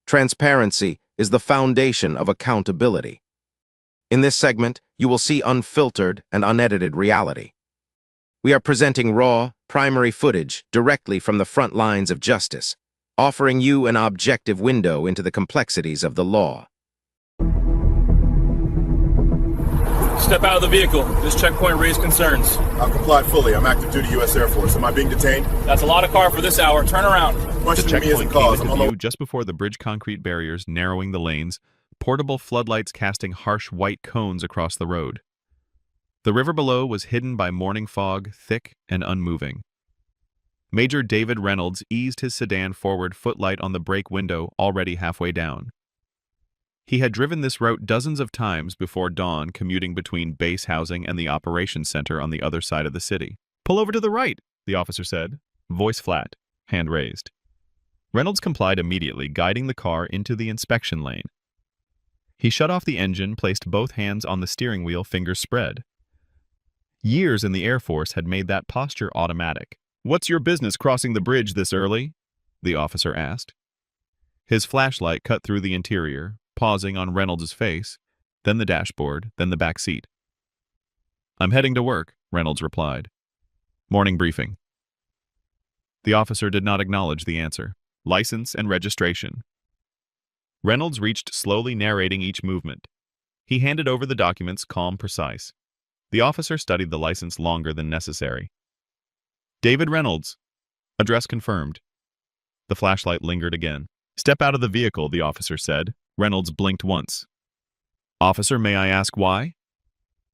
Transparency is the foundation of accountability. In this segment, you will see unfiltered and unedited reality. We are presenting raw, primary footage directly from the front lines of justice, offering you an objective window into the complexities of the law. Step out of the vehicle. This checkpoint raised concerns. I'll comply fully. I'm active duty U.S. Air Force. Am I being detained? That's a lot of car for this hour. Turn around. The Questioning me isn't checkpoint came cause. into I'm on view just before the bridge concrete barriers narrowing the lanes, portable floodlights casting harsh white cones across the road. The river below was hidden by morning fog, thick and unmoving. Major David Reynolds eased his sedan forward, footlight on the brake window already halfway down. He had driven this route dozens of times before dawn, commuting between base housing and the operations center on the other side of the city. "Pull over to the right," the officer said, voice flat, hand raised. Reynolds complied immediately, guiding the car into the inspection lane. He shut off the engine, placed both hands on the steering wheel, fingers spread. Years in the Air Force had made that posture automatic. "What's your business crossing the bridge this early?" the officer asked. His flashlight cut through the interior, pausing on Reynolds' face, then the dashboard, then the back seat. "I'm heading to work," Reynolds replied. "Morning briefing." The officer did not acknowledge the answer. "License and registration." Reynolds reached, slowly narrating each movement. He handed over the documents, calm, precise. The officer studied the license longer than necessary. "David Reynolds." Address confirmed. The flashlight lingered again. "Step out of the vehicle," the officer said. Reynolds blinked once. "Officer, may I ask why?"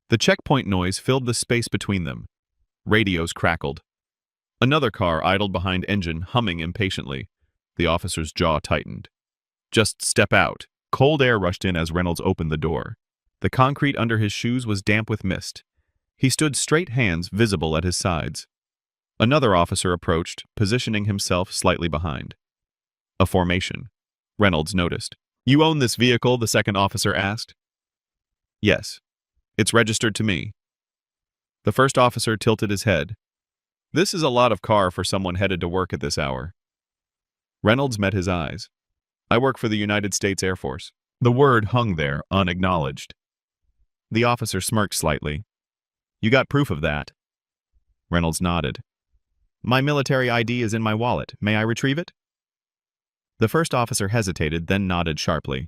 The checkpoint noise filled the space between them. Radios crackled. Another car idled behind engine, humming impatiently. The officer's jaw tightened. "Just step out." Cold air rushed in as Reynolds opened the door. The concrete under his shoes was damp with mist. He stood straight, hands visible at his sides. Another officer approached, positioning himself slightly behind. A formation. Reynolds noticed. "You own this vehicle?" the second officer asked. "Yes. It's registered to me." The first officer tilted his head. "This is a lot of car for someone headed to work at this hour." Reynolds met his eyes. "I work for the United States Air Force." The word hung there, unacknowledged. The officer smirked slightly. "You got proof of that?" Reynolds nodded. "My military ID is in my wallet. May I retrieve it?" The first officer hesitated, then nodded sharply.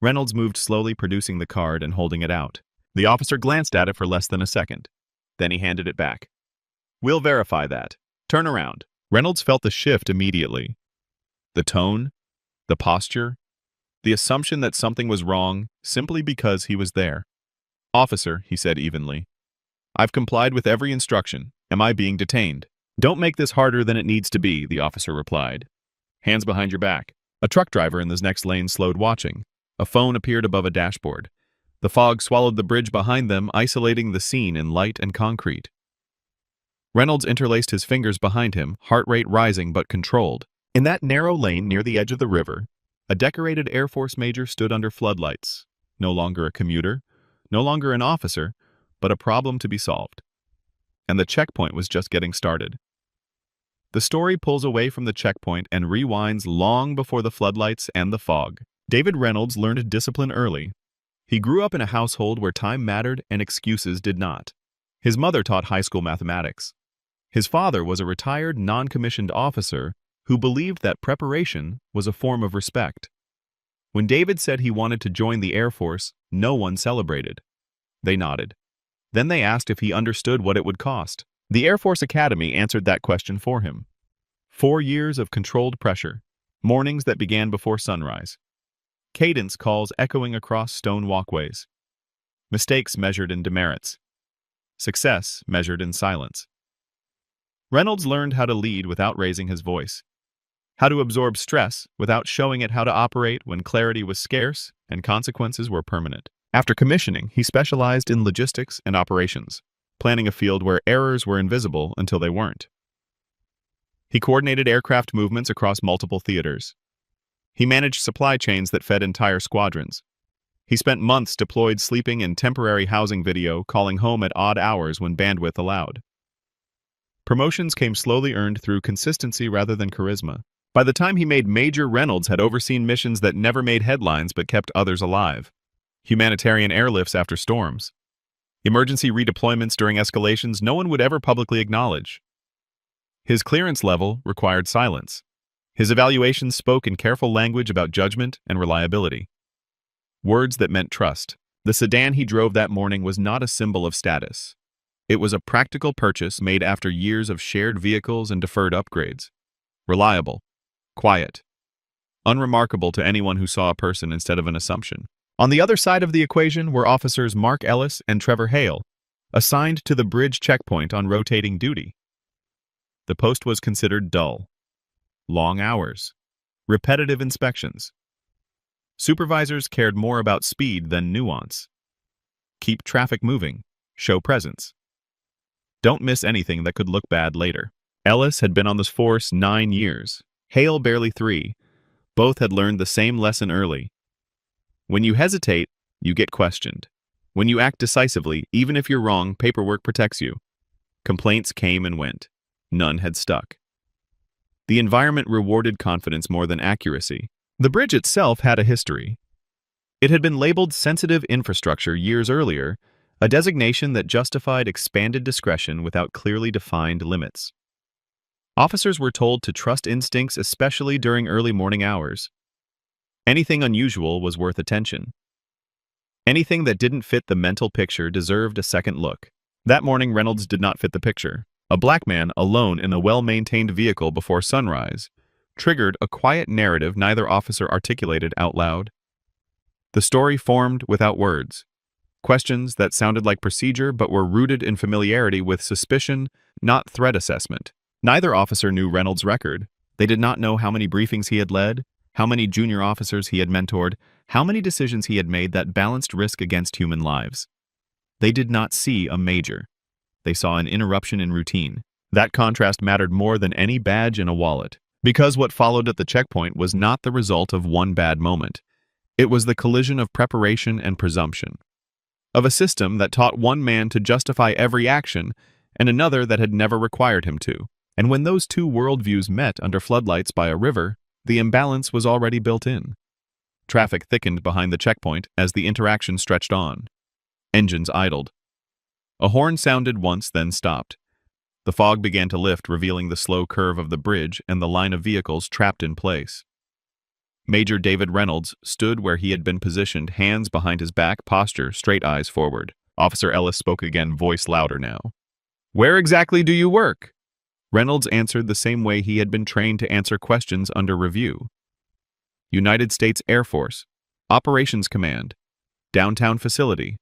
Reynolds moved slowly, producing the card and holding it out. The officer glanced at it for less than a second. Then he handed it back. "We'll verify that. Turn around." Reynolds felt the shift immediately. The tone, the posture, the assumption that something was wrong simply because he was there. "Officer," he said evenly, "I've complied with every instruction. Am I being detained?" "Don't make this harder than it needs to be," the officer replied. "Hands behind your back." A truck driver in the next lane slowed, watching. A phone appeared above a dashboard. The fog swallowed the bridge behind them, isolating the scene in light and concrete. Reynolds interlaced his fingers behind him, heart rate rising but controlled. In that narrow lane near the edge of the river, a decorated Air Force major stood under floodlights. No longer a commuter, no longer an officer, but a problem to be solved. And the checkpoint was just getting started. The story pulls away from the checkpoint and rewinds long before the floodlights and the fog. David Reynolds learned discipline early. He grew up in a household where time mattered and excuses did not. His mother taught high school mathematics. His father was a retired, non-commissioned officer who believed that preparation was a form of respect. When David said he wanted to join the Air Force, no one celebrated. They nodded. Then they asked if he understood what it would cost. The Air Force Academy answered that question for him. 4 years of controlled pressure, mornings that began before sunrise. Cadence calls echoing across stone walkways. Mistakes measured in demerits. Success measured in silence. Reynolds learned how to lead without raising his voice. How to absorb stress without showing it, how to operate when clarity was scarce and consequences were permanent. After commissioning, he specialized in logistics and operations, planning a field where errors were invisible until they weren't. He coordinated aircraft movements across multiple theaters. He managed supply chains that fed entire squadrons. He spent months deployed, sleeping in temporary housing video, calling home at odd hours when bandwidth allowed. Promotions came slowly, earned through consistency rather than charisma. By the time he made Major, Reynolds had overseen missions that never made headlines but kept others alive. Humanitarian airlifts after storms. Emergency redeployments during escalations no one would ever publicly acknowledge. His clearance level required silence. His evaluations spoke in careful language about judgment and reliability. Words that meant trust. The sedan he drove that morning was not a symbol of status. It was a practical purchase made after years of shared vehicles and deferred upgrades. Reliable. Quiet. Unremarkable to anyone who saw a person instead of an assumption. On the other side of the equation were officers Mark Ellis and Trevor Hale, assigned to the bridge checkpoint on rotating duty. The post was considered dull. Long hours. Repetitive inspections. Supervisors cared more about speed than nuance. Keep traffic moving. Show presence. Don't miss anything that could look bad later. Ellis had been on this force 9 years. Hale barely 3. Both had learned the same lesson early. When you hesitate, you get questioned. When you act decisively, even if you're wrong, paperwork protects you. Complaints came and went. None had stuck. The environment rewarded confidence more than accuracy. The bridge itself had a history. It had been labeled sensitive infrastructure years earlier, a designation that justified expanded discretion without clearly defined limits. Officers were told to trust instincts, especially during early morning hours. Anything unusual was worth attention. Anything that didn't fit the mental picture deserved a second look. That morning, Reynolds did not fit the picture. A black man, alone in a well-maintained vehicle before sunrise, triggered a quiet narrative neither officer articulated out loud. The story formed without words. Questions that sounded like procedure but were rooted in familiarity with suspicion, not threat assessment. Neither officer knew Reynolds' record. They did not know how many briefings he had led, how many junior officers he had mentored, how many decisions he had made that balanced risk against human lives. They did not see a major. They saw an interruption in routine. That contrast mattered more than any badge in a wallet, because what followed at the checkpoint was not the result of one bad moment. It was the collision of preparation and presumption, of a system that taught one man to justify every action and another that had never required him to. And when those two worldviews met under floodlights by a river, the imbalance was already built in. Traffic thickened behind the checkpoint as the interaction stretched on. Engines idled. A horn sounded once, then stopped. The fog began to lift, revealing the slow curve of the bridge and the line of vehicles trapped in place. Major David Reynolds stood where he had been positioned, hands behind his back, posture, straight eyes forward. Officer Ellis spoke again, voice louder now. "Where exactly do you work?" Reynolds answered the same way he had been trained to answer questions under review. "United States Air Force, Operations Command, Downtown Facility."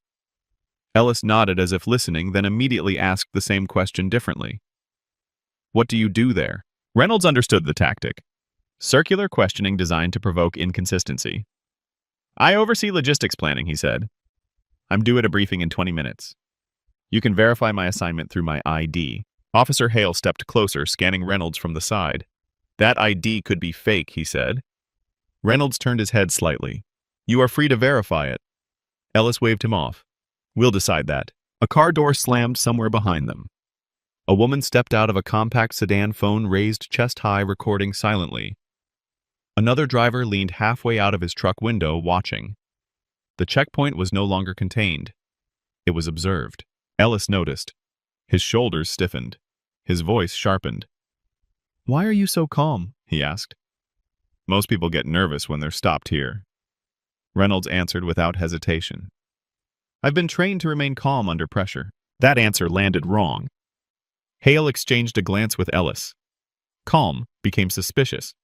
Ellis nodded as if listening, then immediately asked the same question differently. "What do you do there?" Reynolds understood the tactic. Circular questioning designed to provoke inconsistency. "I oversee logistics planning," he said. "I'm due at a briefing in 20 minutes. You can verify my assignment through my ID." Officer Hale stepped closer, scanning Reynolds from the side. "That ID could be fake," he said. Reynolds turned his head slightly. "You are free to verify it." Ellis waved him off. "We'll decide that." A car door slammed somewhere behind them. A woman stepped out of a compact sedan, phone raised chest high, recording silently. Another driver leaned halfway out of his truck window, watching. The checkpoint was no longer contained. It was observed. Ellis noticed. His shoulders stiffened. His voice sharpened. "Why are you so calm?" he asked. "Most people get nervous when they're stopped here." Reynolds answered without hesitation. "I've been trained to remain calm under pressure." That answer landed wrong. Hale exchanged a glance with Ellis. Calm became suspicious.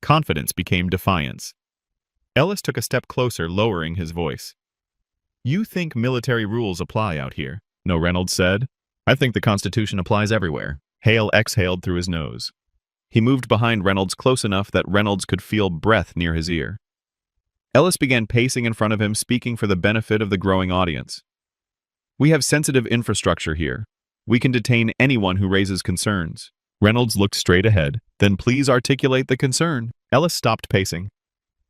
Confidence became defiance. Ellis took a step closer, lowering his voice. "You think military rules apply out here?" "No," Reynolds said. "I think the Constitution applies everywhere." Hale exhaled through his nose. He moved behind Reynolds close enough that Reynolds could feel breath near his ear. Ellis began pacing in front of him, speaking for the benefit of the growing audience. "We have sensitive infrastructure here. We can detain anyone who raises concerns." Reynolds looked straight ahead. "Then please articulate the concern." Ellis stopped pacing.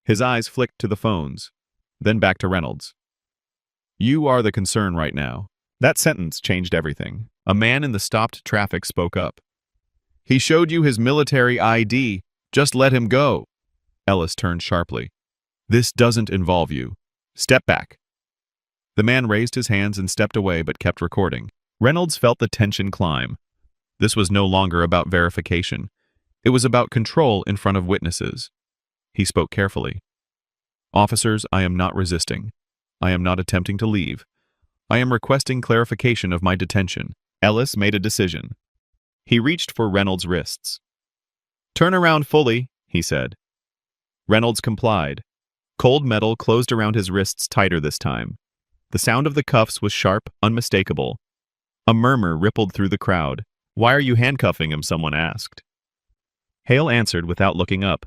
His eyes flicked to the phones, then back to Reynolds. "You are the concern right now." That sentence changed everything. A man in the stopped traffic spoke up. "He showed you his military ID. Just let him go. Ellis turned sharply. This doesn't involve you. Step back. The man raised his hands and stepped away but kept recording. Reynolds felt the tension climb. This was no longer about verification. It was about control in front of witnesses. He spoke carefully. Officers, I am not resisting. I am not attempting to leave. I am requesting clarification of my detention. Ellis made a decision. He reached for Reynolds' wrists. Turn around fully, he said. Reynolds complied. Cold metal closed around his wrists tighter this time. The sound of the cuffs was sharp, unmistakable. A murmur rippled through the crowd. Why are you handcuffing him? Someone asked. Hale answered without looking up.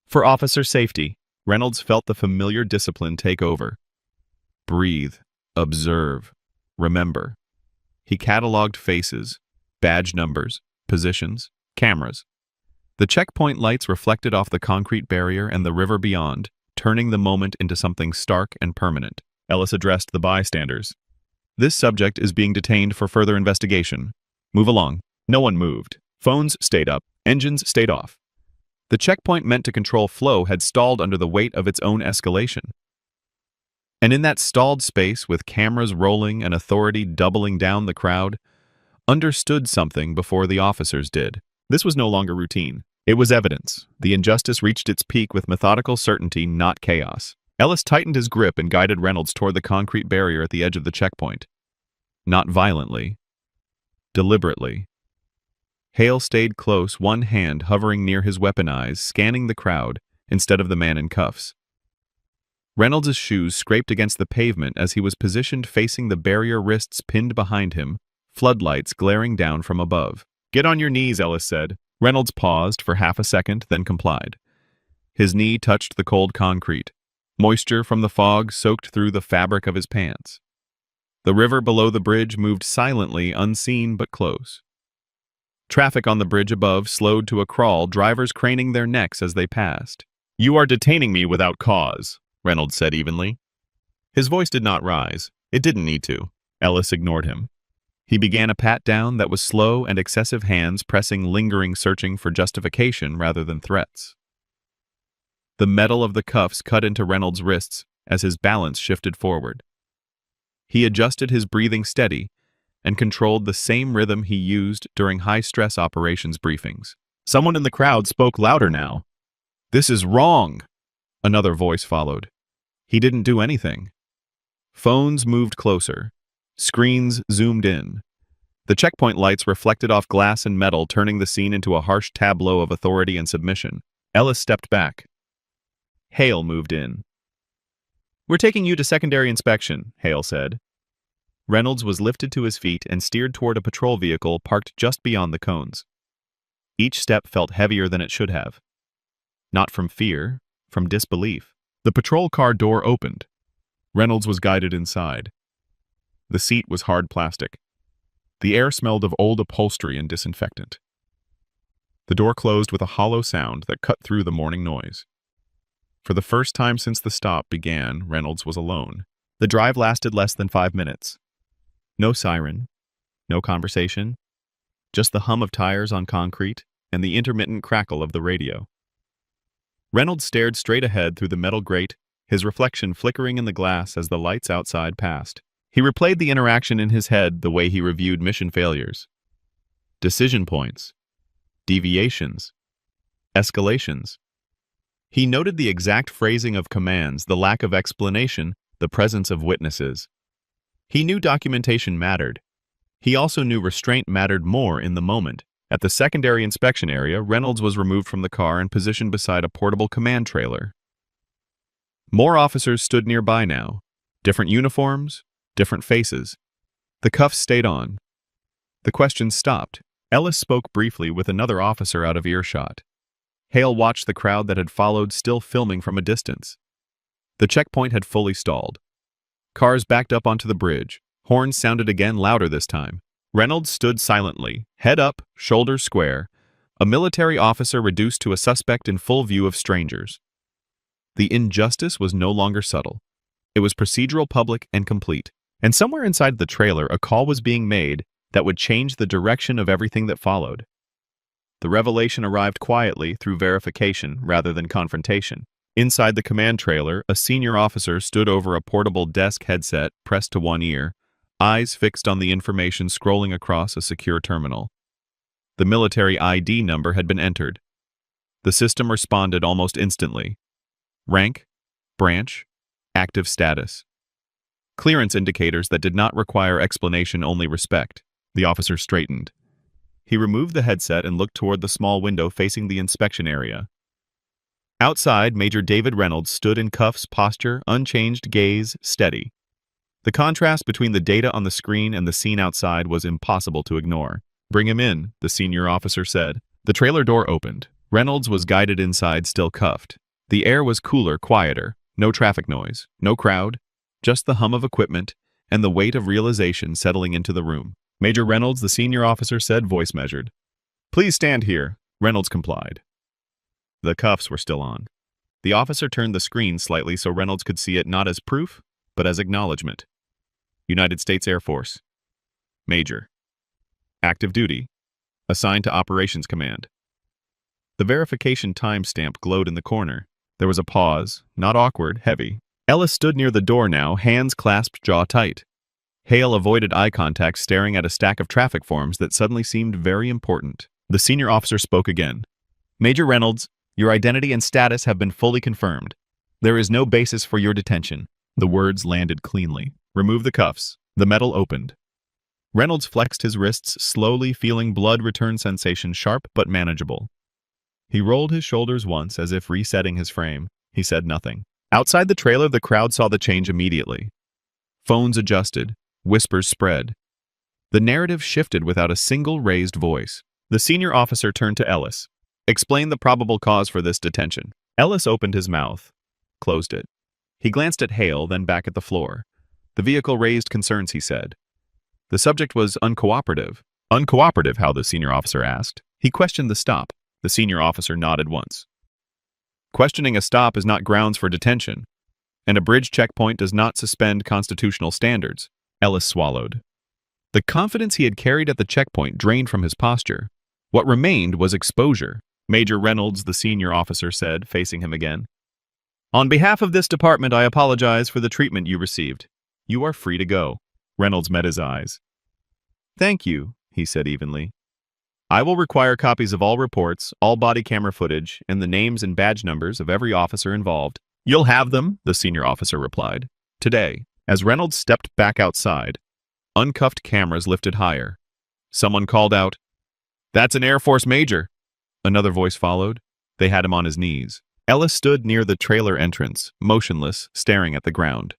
For officer safety. Reynolds felt the familiar discipline take over. Breathe. Observe. Remember. He cataloged faces, badge numbers, positions, cameras. The checkpoint lights reflected off the concrete barrier and the river beyond, turning the moment into something stark and permanent. Ellis addressed the bystanders. This subject is being detained for further investigation. Move along. No one moved. Phones stayed up. Engines stayed off. The checkpoint meant to control flow had stalled under the weight of its own escalation. And in that stalled space, with cameras rolling and authority doubling down the crowd, understood something before the officers did. This was no longer routine. It was evidence. The injustice reached its peak with methodical certainty, not chaos. Ellis tightened his grip and guided Reynolds toward the concrete barrier at the edge of the checkpoint. Not violently. Deliberately. Hale stayed close, one hand hovering near his weapon eyes, scanning the crowd instead of the man in cuffs. Reynolds' shoes scraped against the pavement as he was positioned facing the barrier, wrists pinned behind him, floodlights glaring down from above. Get on your knees, Ellis said. Reynolds paused for half a second, then complied. His knee touched the cold concrete. Moisture from the fog soaked through the fabric of his pants. The river below the bridge moved silently, unseen but close. Traffic on the bridge above slowed to a crawl, drivers craning their necks as they passed. You are detaining me without cause, Reynolds said evenly. His voice did not rise. It didn't need to. Ellis ignored him. He began a pat-down that was slow and excessive, hands pressing, lingering, searching for justification rather than threats. The metal of the cuffs cut into Reynolds' wrists as his balance shifted forward. He adjusted his breathing steady and controlled the same rhythm he used during high-stress operations briefings. Someone in the crowd spoke louder now. This is wrong, another voice followed. He didn't do anything. Phones moved closer. Screens zoomed in. The checkpoint lights reflected off glass and metal, turning the scene into a harsh tableau of authority and submission. Ellis stepped back. Hale moved in. We're taking you to secondary inspection, Hale said. Reynolds was lifted to his feet and steered toward a patrol vehicle parked just beyond the cones. Each step felt heavier than it should have. Not from fear, from disbelief. The patrol car door opened. Reynolds was guided inside. The seat was hard plastic. The air smelled of old upholstery and disinfectant. The door closed with a hollow sound that cut through the morning noise. For the first time since the stop began, Reynolds was alone. The drive lasted less than 5 minutes. No siren, no conversation, just the hum of tires on concrete and the intermittent crackle of the radio. Reynolds stared straight ahead through the metal grate, his reflection flickering in the glass as the lights outside passed. He replayed the interaction in his head the way he reviewed mission failures. Decision points. Deviations. Escalations. He noted the exact phrasing of commands, the lack of explanation, the presence of witnesses. He knew documentation mattered. He also knew restraint mattered more in the moment. At the secondary inspection area, Reynolds was removed from the car and positioned beside a portable command trailer. More officers stood nearby now. Different uniforms, different faces. The cuffs stayed on. The questions stopped. Ellis spoke briefly with another officer out of earshot. Hale watched the crowd that had followed, still filming from a distance. The checkpoint had fully stalled. Cars backed up onto the bridge. Horns sounded again, louder this time. Reynolds stood silently, head up, shoulders square, a military officer reduced to a suspect in full view of strangers. The injustice was no longer subtle. It was procedural, public, and complete. And somewhere inside the trailer, a call was being made that would change the direction of everything that followed. The revelation arrived quietly through verification rather than confrontation. Inside the command trailer, a senior officer stood over a portable desk headset pressed to one ear, eyes fixed on the information scrolling across a secure terminal. The military ID number had been entered. The system responded almost instantly. Rank, branch, active status. Clearance indicators that did not require explanation, only respect. The officer straightened. He removed the headset and looked toward the small window facing the inspection area. Outside, Major David Reynolds stood in cuffs, posture, unchanged, gaze, steady. The contrast between the data on the screen and the scene outside was impossible to ignore. "Bring him in," the senior officer said. The trailer door opened. Reynolds was guided inside, still cuffed. The air was cooler, quieter. No traffic noise, no crowd, just the hum of equipment and the weight of realization settling into the room. "Major Reynolds," the senior officer said, voice measured. "Please stand here." Reynolds complied. The cuffs were still on. The officer turned the screen slightly so Reynolds could see it not as proof, but as acknowledgement. United States Air Force. Major. Active duty. Assigned to Operations Command. The verification timestamp glowed in the corner. There was a pause, not awkward, heavy. Ellis stood near the door now, hands clasped, jaw tight. Hale avoided eye contact, staring at a stack of traffic forms that suddenly seemed very important. The senior officer spoke again. "Major Reynolds, your identity and status have been fully confirmed. There is no basis for your detention." The words landed cleanly. "Remove the cuffs." The metal opened. Reynolds flexed his wrists, slowly feeling blood return sensation, sharp but manageable. He rolled his shoulders once, as if resetting his frame. He said nothing. Outside the trailer, the crowd saw the change immediately. Phones adjusted. Whispers spread. The narrative shifted without a single raised voice. The senior officer turned to Ellis. "Explain the probable cause for this detention." Ellis opened his mouth, closed it. He glanced at Hale, then back at the floor. "The vehicle raised concerns," he said. "The subject was uncooperative." "Uncooperative, how?" the senior officer asked. He questioned the stop. The senior officer nodded once. "Questioning a stop is not grounds for detention, and a bridge checkpoint does not suspend constitutional standards." Ellis swallowed. The confidence he had carried at the checkpoint drained from his posture. What remained was exposure. "Major Reynolds," the senior officer said, facing him again. "On behalf of this department, I apologize for the treatment you received. You are free to go." Reynolds met his eyes. "Thank you," he said evenly. "I will require copies of all reports, all body camera footage, and the names and badge numbers of every officer involved." "You'll have them," the senior officer replied. "Today." As Reynolds stepped back outside, uncuffed cameras lifted higher. Someone called out, "That's an Air Force major." Another voice followed. They had him on his knees. Ellis stood near the trailer entrance, motionless, staring at the ground.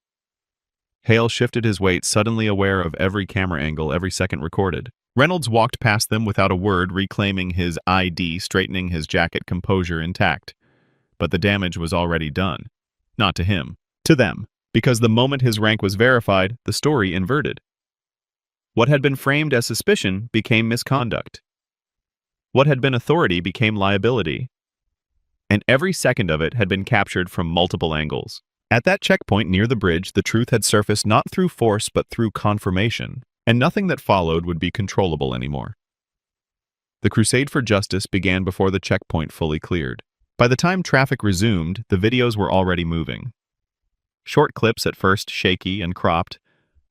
Hale shifted his weight, suddenly aware of every camera angle, every second recorded. Reynolds walked past them without a word, reclaiming his ID, straightening his jacket, composure intact. But the damage was already done. Not to him, to them, because the moment his rank was verified, the story inverted. What had been framed as suspicion became misconduct. What had been authority became liability. And every second of it had been captured from multiple angles. At that checkpoint near the bridge, the truth had surfaced not through force but through confirmation, and nothing that followed would be controllable anymore. The crusade for justice began before the checkpoint fully cleared. By the time traffic resumed, the videos were already moving. Short clips, at first shaky and cropped,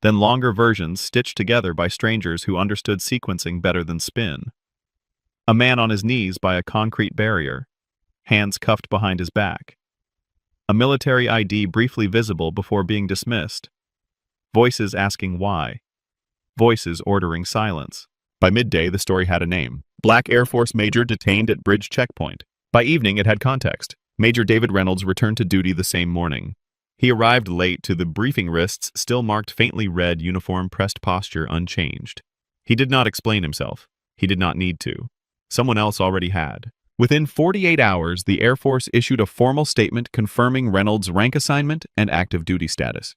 then longer versions stitched together by strangers who understood sequencing better than spin. A man on his knees by a concrete barrier, hands cuffed behind his back. A military ID briefly visible before being dismissed. Voices asking why. Voices ordering silence. By midday, the story had a name. Black Air Force Major detained at Bridge Checkpoint. By evening, it had context. Major David Reynolds returned to duty the same morning. He arrived late to the briefing, wrists still marked faintly red, uniform pressed posture unchanged. He did not explain himself. He did not need to. Someone else already had. Within 48 hours, the Air Force issued a formal statement confirming Reynolds' rank assignment and active duty status.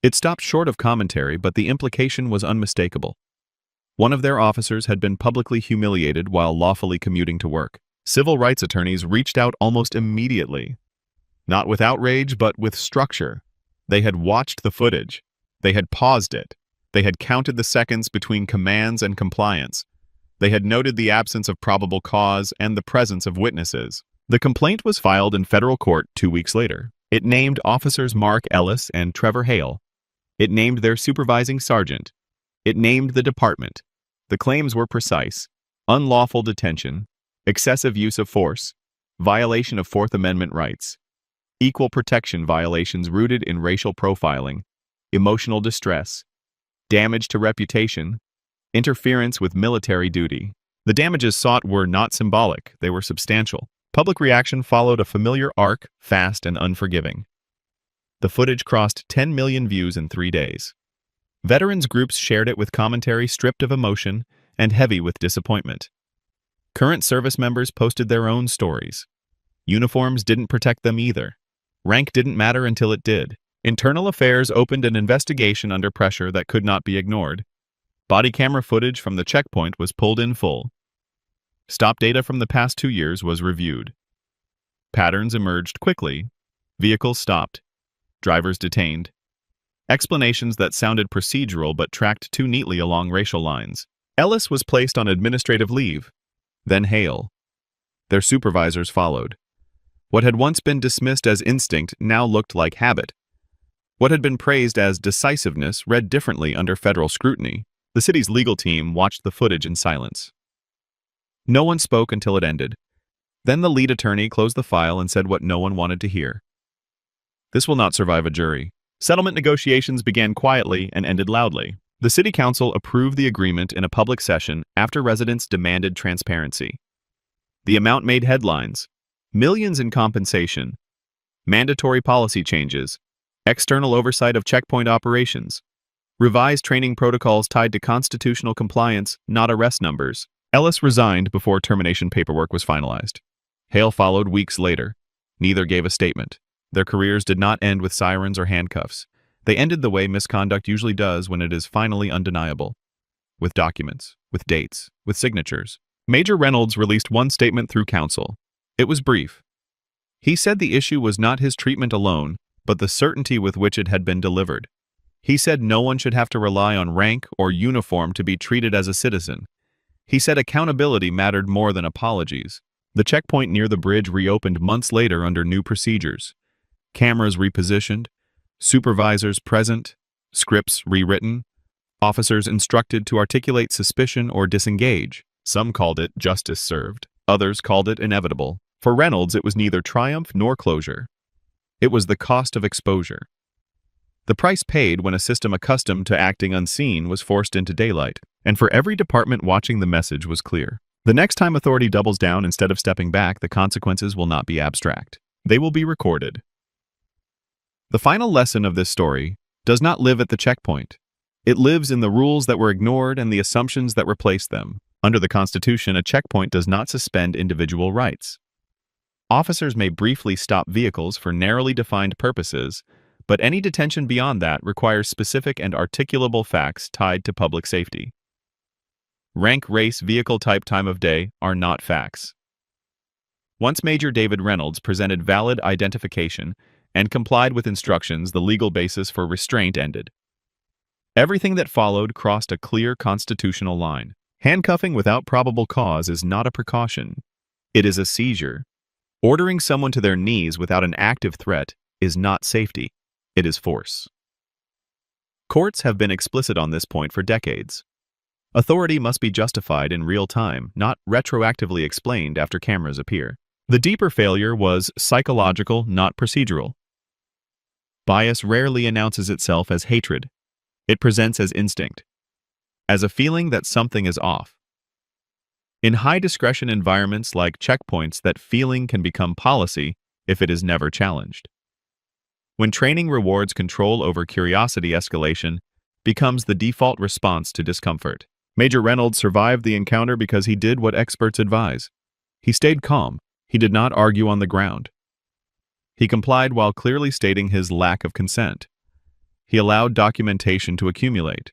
It stopped short of commentary, but the implication was unmistakable. One of their officers had been publicly humiliated while lawfully commuting to work. Civil rights attorneys reached out almost immediately. Not with outrage, but with structure. They had watched the footage. They had paused it. They had counted the seconds between commands and compliance. They had noted the absence of probable cause and the presence of witnesses. The complaint was filed in federal court 2 weeks later. It named officers Mark Ellis and Trevor Hale. It named their supervising sergeant. It named the department. The claims were precise: unlawful detention, excessive use of force, violation of Fourth Amendment rights, equal protection violations rooted in racial profiling, emotional distress, damage to reputation, interference with military duty. The damages sought were not symbolic, they were substantial. Public reaction followed a familiar arc, fast and unforgiving. The footage crossed 10 million views in 3 days. Veterans groups shared it with commentary stripped of emotion and heavy with disappointment. Current service members posted their own stories. Uniforms didn't protect them either. Rank didn't matter until it did. Internal Affairs opened an investigation under pressure that could not be ignored. Body camera footage from the checkpoint was pulled in full. Stop data from the past 2 years was reviewed. Patterns emerged quickly. Vehicles stopped. Drivers detained. Explanations that sounded procedural but tracked too neatly along racial lines. Ellis was placed on administrative leave. Then Hale. Their supervisors followed. What had once been dismissed as instinct now looked like habit. What had been praised as decisiveness read differently under federal scrutiny. The city's legal team watched the footage in silence. No one spoke until it ended. Then the lead attorney closed the file and said what no one wanted to hear. This will not survive a jury. Settlement negotiations began quietly and ended loudly. The city council approved the agreement in a public session after residents demanded transparency. The amount made headlines: millions in compensation, mandatory policy changes, external oversight of checkpoint operations, revised training protocols tied to constitutional compliance, not arrest numbers. Ellis resigned before termination paperwork was finalized. Hale followed weeks later. Neither gave a statement. Their careers did not end with sirens or handcuffs. They ended the way misconduct usually does when it is finally undeniable. With documents, with dates, with signatures. Major Reynolds released one statement through counsel. It was brief. He said the issue was not his treatment alone, but the certainty with which it had been delivered. He said no one should have to rely on rank or uniform to be treated as a citizen. He said accountability mattered more than apologies. The checkpoint near the bridge reopened months later under new procedures. Cameras repositioned, supervisors present, scripts rewritten, officers instructed to articulate suspicion or disengage. Some called it justice served, others called it inevitable. For Reynolds, it was neither triumph nor closure. It was the cost of exposure. The price paid when a system accustomed to acting unseen was forced into daylight, and for every department watching the message was clear. The next time authority doubles down instead of stepping back, the consequences will not be abstract. They will be recorded. The final lesson of this story does not live at the checkpoint. It lives in the rules that were ignored and the assumptions that replaced them. Under the Constitution, a checkpoint does not suspend individual rights. Officers may briefly stop vehicles for narrowly defined purposes, but any detention beyond that requires specific and articulable facts tied to public safety. Rank, race, vehicle type, time of day are not facts. Once Major David Reynolds presented valid identification and complied with instructions, the legal basis for restraint ended. Everything that followed crossed a clear constitutional line. Handcuffing without probable cause is not a precaution. It is a seizure. Ordering someone to their knees without an active threat is not safety. It is force. Courts have been explicit on this point for decades. Authority must be justified in real time, not retroactively explained after cameras appear. The deeper failure was psychological, not procedural. Bias rarely announces itself as hatred. It presents as instinct, as a feeling that something is off. In high-discretion environments like checkpoints, that feeling can become policy if it is never challenged. When training rewards control over curiosity, escalation becomes the default response to discomfort. Major Reynolds survived the encounter because he did what experts advise. He stayed calm. He did not argue on the ground. He complied while clearly stating his lack of consent. He allowed documentation to accumulate.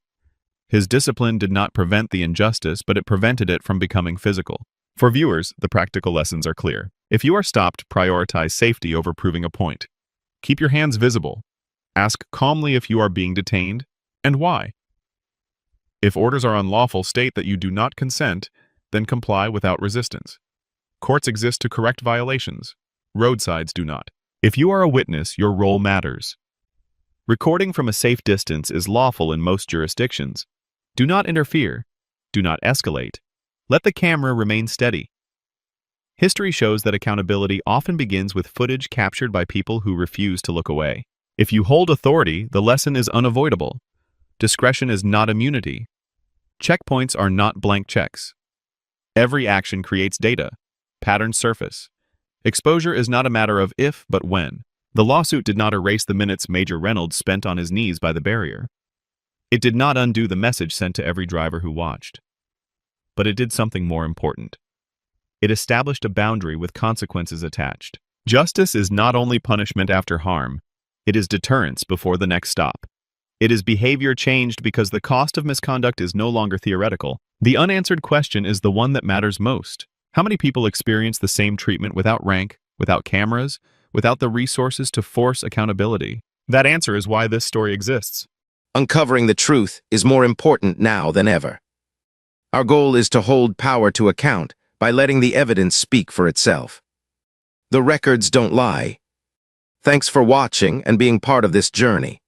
His discipline did not prevent the injustice, but it prevented it from becoming physical. For viewers, the practical lessons are clear. If you are stopped, prioritize safety over proving a point. Keep your hands visible. Ask calmly if you are being detained and why. If orders are unlawful, state that you do not consent then comply without resistance. Courts exist to correct violations. Roadsides do not. If you are a witness, your role matters. Recording from a safe distance is lawful in most jurisdictions. Do not interfere. Do not escalate. Let the camera remain steady. History shows that accountability often begins with footage captured by people who refuse to look away. If you hold authority, the lesson is unavoidable. Discretion is not immunity. Checkpoints are not blank checks. Every action creates data. Patterns surface. Exposure is not a matter of if, but when. The lawsuit did not erase the minutes Major Reynolds spent on his knees by the barrier. It did not undo the message sent to every driver who watched. But it did something more important. It established a boundary with consequences attached. Justice is not only punishment after harm, it is deterrence before the next stop. It is behavior changed because the cost of misconduct is no longer theoretical. The unanswered question is the one that matters most. How many people experience the same treatment without rank, without cameras, without the resources to force accountability? That answer is why this story exists. Uncovering the truth is more important now than ever. Our goal is to hold power to account by letting the evidence speak for itself. The records don't lie. Thanks for watching and being part of this journey.